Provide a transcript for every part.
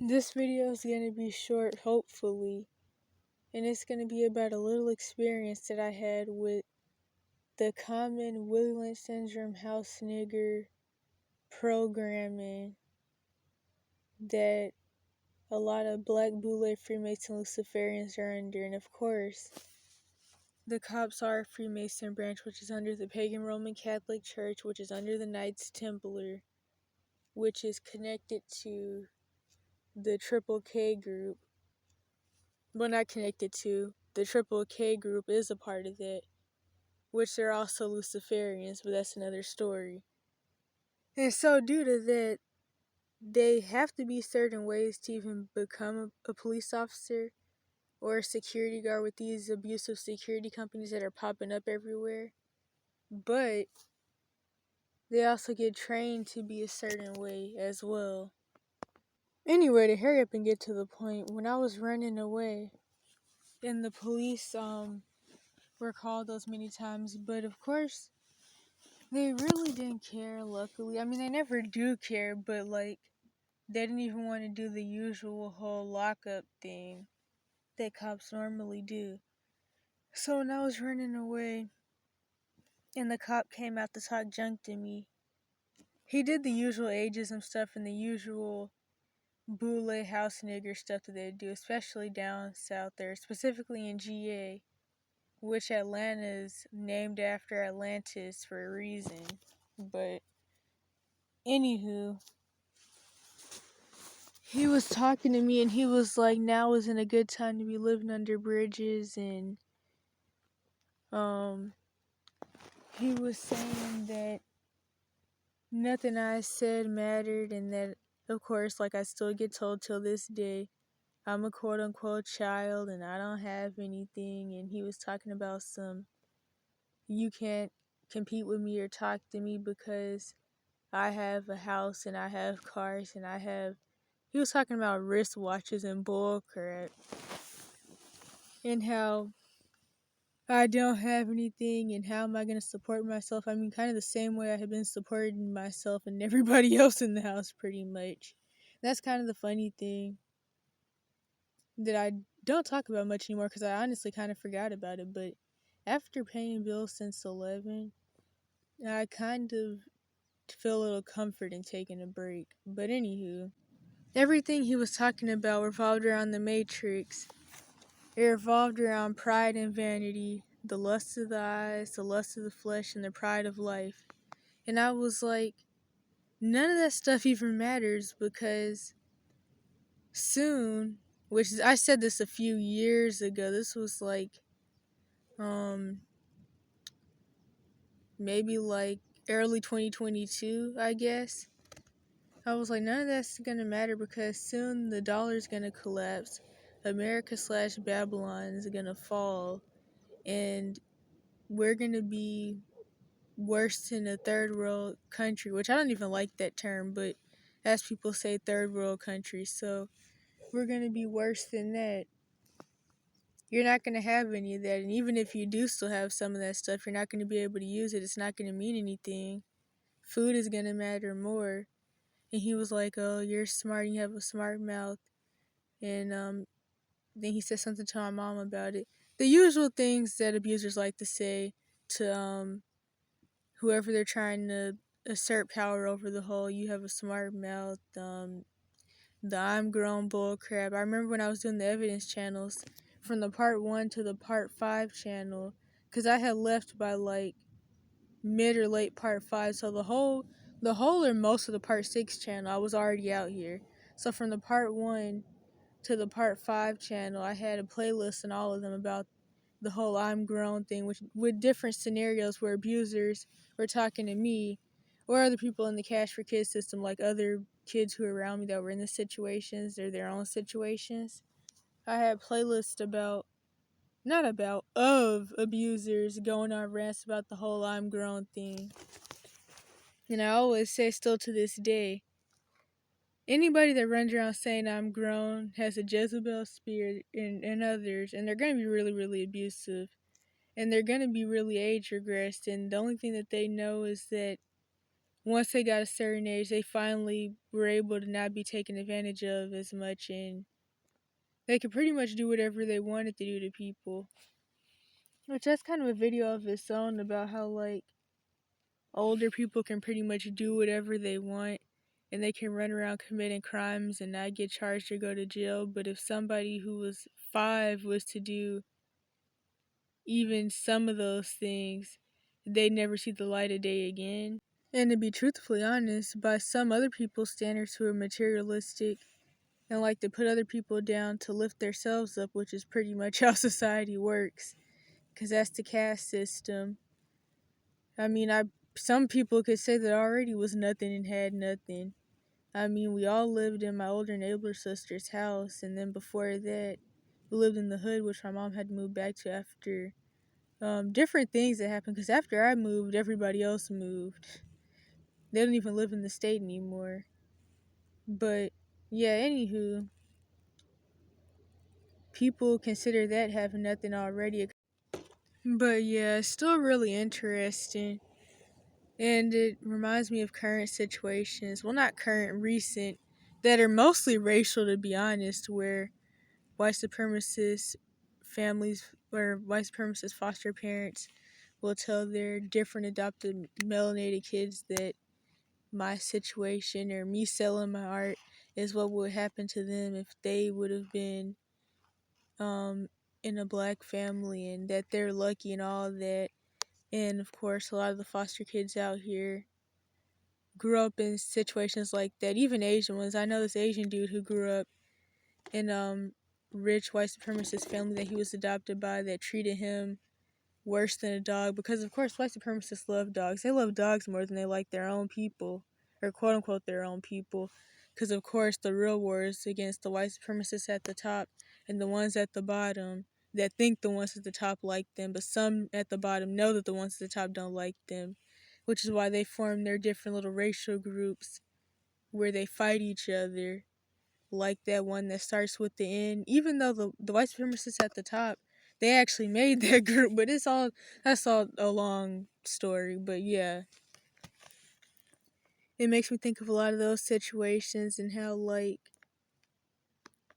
This video is going to be short, hopefully, and it's going to be about a little experience that I had with the common Willie Lynch syndrome house nigger programming that a lot of Black Boule Freemason Luciferians are under. And of course, the cops are a Freemason branch, which is under the Pagan Roman Catholic Church, which is under the Knights Templar, which is connected to the Triple K group. Well, not connected to. The Triple K group is a part of that, which they're also Luciferians, but that's another story. And so due to that, they have to be certain ways to even become a police officer or a security guard with these abusive security companies that are popping up everywhere. But they also get trained to be a certain way as well. Anyway, to hurry up and get to the point, when I was running away, and the police were called those many times, but of course, they really didn't care, luckily. I mean, they never do care, but like, they didn't even want to do the usual whole lockup thing that cops normally do. So when I was running away, and the cop came out to talk junk to me, he did the usual ageism stuff and the usual boule house nigger stuff that they do, especially down south there, specifically in GA, which Atlanta is named after Atlantis for a reason. But anywho, he was talking to me and he was like, now isn't a good time to be living under bridges, and he was saying that nothing I said mattered, and that, of course, like I still get told till this day, I'm a quote unquote child and I don't have anything. And he was talking about you can't compete with me or talk to me because I have a house and I have cars and he was talking about wristwatches and bull crap, and how I don't have anything and how am I going to support myself. I mean, kind of the same way I have been supporting myself and everybody else in the house, pretty much. That's kind of the funny thing that I don't talk about much anymore because I honestly kind of forgot about it. But after paying bills since 11, I kind of feel a little comfort in taking a break. But anywho, everything he was talking about revolved around the Matrix. It revolved around pride and vanity, the lust of the eyes, the lust of the flesh, and the pride of life. And I was like, none of that stuff even matters, because soon, which I said this a few years ago, this was like, maybe like early 2022, I guess. I was like, none of that's gonna matter because soon the dollar's gonna collapse. America/Babylon is gonna fall, and we're gonna be worse than a third world country, which I don't even like that term, but as people say, third world country. So we're gonna be worse than that. You're not gonna have any of that, and even if you do still have some of that stuff, you're not gonna be able to use it. It's not gonna mean anything. Food is gonna matter more. And he was like, oh, you're smart, you have a smart mouth. And then he said something to my mom about it. The usual things that abusers like to say to whoever they're trying to assert power over, the whole you have a smart mouth, the I'm grown bull crap. I remember when I was doing the evidence channels from the part 1 to the part 5 channel, because I had left by like mid or late part 5, so the whole or most of the part 6 channel I was already out here. So from the part 1 to the part 5 channel, I had a playlist in all of them about the whole I'm grown thing, which with different scenarios where abusers were talking to me or other people in the Cash for Kids system, like other kids who were around me that were in the situations or their own situations. I had playlists of abusers going on rants about the whole I'm grown thing. And I always say, still to this day, anybody that runs around saying I'm grown has a Jezebel spirit and others, and they're going to be really, really abusive. And they're going to be really age regressed, and the only thing that they know is that once they got a certain age, they finally were able to not be taken advantage of as much, and they could pretty much do whatever they wanted to do to people. Which that's kind of a video of its own about how, like, older people can pretty much do whatever they want and they can run around committing crimes and not get charged or go to jail. But if somebody who was 5 was to do even some of those things, they'd never see the light of day again. And to be truthfully honest, by some other people's standards who are materialistic and like to put other people down to lift themselves up, which is pretty much how society works, because that's the caste system. I mean, some people could say that I already was nothing and had nothing. I mean, we all lived in my older neighbor sister's house, and then before that, we lived in the hood, which my mom had to move back to after different things that happened. Because after I moved, everybody else moved. They don't even live in the state anymore. But yeah, anywho, people consider that having nothing already. But yeah, it's still really interesting. And it reminds me of current situations. Well, not current, recent, that are mostly racial, to be honest, where white supremacist families or white supremacist foster parents will tell their different adopted melanated kids that my situation or me selling my art is what would happen to them if they would have been in a black family, and that they're lucky and all that. And of course, a lot of the foster kids out here grew up in situations like that, even Asian ones. I know this Asian dude who grew up in rich white supremacist family that he was adopted by that treated him worse than a dog, because of course white supremacists love dogs. They love dogs more than they like their own people, or quote unquote their own people, because of course the real war is against the white supremacists at the top and the ones at the bottom that think the ones at the top like them, but some at the bottom know that the ones at the top don't like them, which is why they form their different little racial groups where they fight each other, like that one that starts with the N. Even though the white supremacists at the top, they actually made that group, but that's all a long story. But yeah, it makes me think of a lot of those situations and how, like,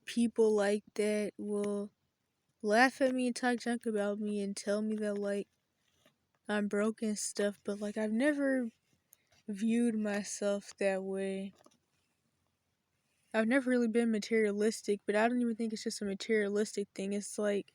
people like that will laugh at me and talk junk about me and tell me that, like, I'm broke and stuff, but like I've never viewed myself that way. I've never really been materialistic, but I don't even think it's just a materialistic thing. It's like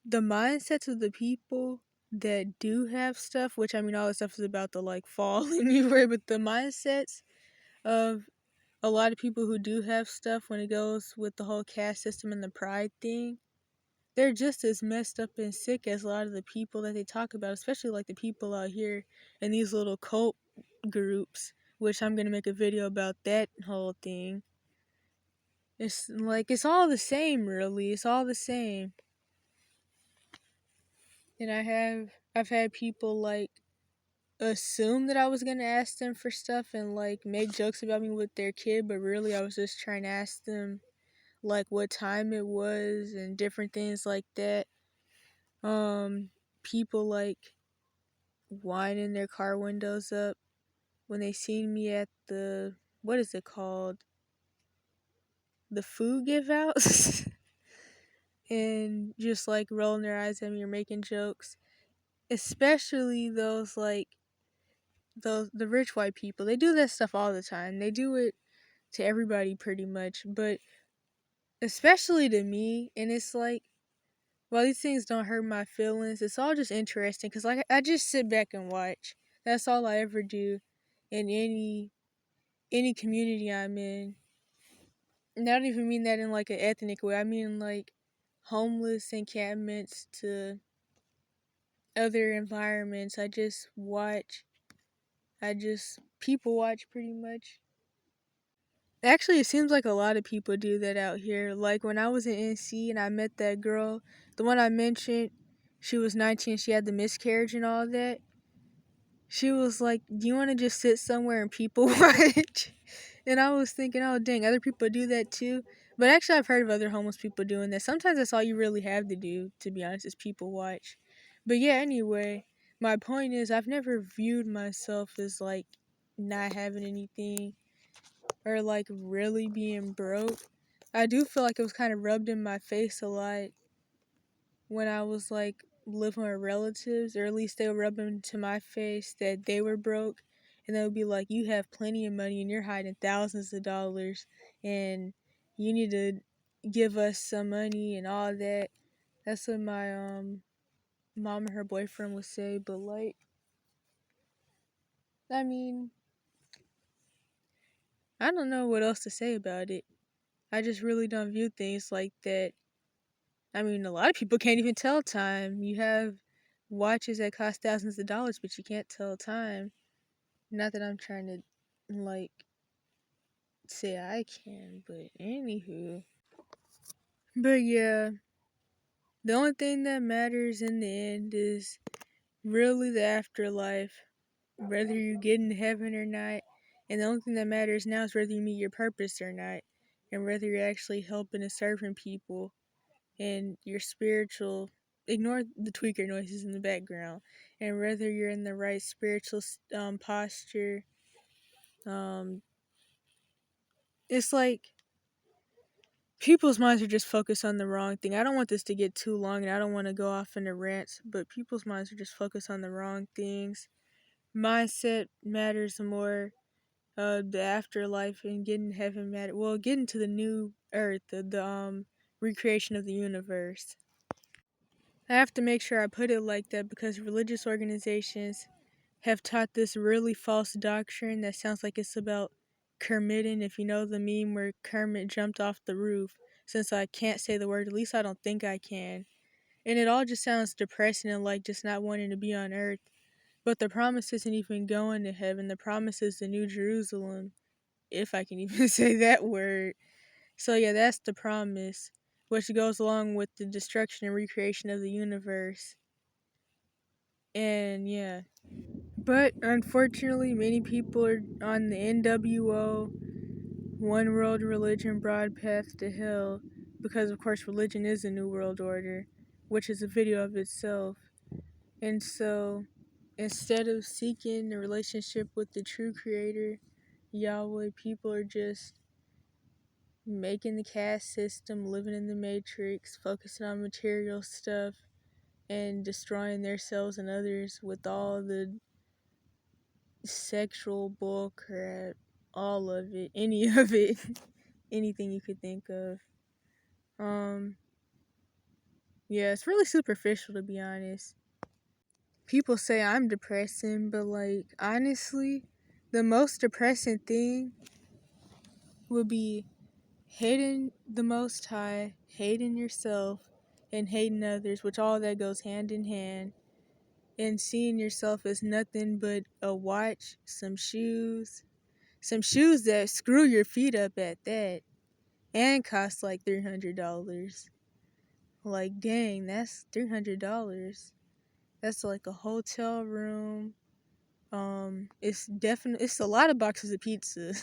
the mindsets of the people that do have stuff, which I mean, all this stuff is about the like fall anyway, but the mindsets of a lot of people who do have stuff when it goes with the whole caste system and the pride thing, they're just as messed up and sick as a lot of the people that they talk about, especially like the people out here in these little cult groups, which I'm gonna make a video about that whole thing. It's like, it's all the same, really. It's all the same. And I've had people like assume that I was gonna ask them for stuff and like make jokes about me with their kid, but really I was just trying to ask them like what time it was and different things like that. People like winding their car windows up when they seen me at the, what is it called? The food give outs. And just like rolling their eyes at me or making jokes. Especially those like the rich white people. They do that stuff all the time. They do it to everybody pretty much, but especially to me. And it's like, while these things don't hurt my feelings, it's all just interesting because like I just sit back and watch. That's all I ever do in any community I'm in. And I don't even mean that in like an ethnic way. I mean like homeless encampments to other environments. I just watch. I just people watch pretty much. Actually, it seems like a lot of people do that out here. Like when I was in NC and I met that girl, the one I mentioned, she was 19, she had the miscarriage and all that. She was like, "Do you want to just sit somewhere and people watch?" And I was thinking, oh dang, other people do that too. But actually, I've heard of other homeless people doing that. Sometimes that's all you really have to do, to be honest, is people watch. But yeah, anyway, my point is, I've never viewed myself as like not having anything or like really being broke. I do feel like it was kind of rubbed in my face a lot when I was like living with relatives, or at least they would rub into my face that they were broke, and they would be like, "You have plenty of money and you're hiding thousands of dollars, and you need to give us some money and all that." That's what my mom and her boyfriend would say. But like, I mean, I don't know what else to say about it. I just really don't view things like that. I mean, a lot of people can't even tell time. You have watches that cost thousands of dollars, but you can't tell time. Not that I'm trying to, like, say I can, but anywho. But yeah, the only thing that matters in the end is really the afterlife, whether you get into heaven or not. And the only thing that matters now is whether you meet your purpose or not, and whether you're actually helping and serving people and your spiritual. Ignore the tweaker noises in the background, and whether you're in the right spiritual posture. Um, it's like people's minds are just focused on the wrong thing. I don't want this to get too long, and I don't want to go off into rants, but people's minds are just focused on the wrong things. Mindset matters more. The afterlife and getting heaven matter. Well, getting to the new earth, the recreation of the universe. I have to make sure I put it like that because religious organizations have taught this really false doctrine that sounds like it's about Kermitting. If you know the meme where Kermit jumped off the roof, since I can't say the word, at least I don't think I can. And it all just sounds depressing and like just not wanting to be on earth. But the promise isn't even going to heaven. The promise is the New Jerusalem, if I can even say that word. So yeah, that's the promise, which goes along with the destruction and recreation of the universe. And yeah. But unfortunately, many people are on the NWO, One World Religion Broad Path to Hell, because of course religion is a new world order, which is a video of itself. And so, instead of seeking a relationship with the true creator, Yahweh, people are just making the caste system, living in the matrix, focusing on material stuff, and destroying themselves and others with all the sexual bull crap, all of it, any of it, anything you could think of. Um, yeah, it's really superficial to be honest. People say I'm depressing, but like honestly, the most depressing thing would be hating the Most High, hating yourself, and hating others, which all that goes hand in hand, and seeing yourself as nothing but a watch, some shoes that screw your feet up at that, and cost like $300. Like, dang, that's $300. That's like a hotel room. It's a lot of boxes of pizza.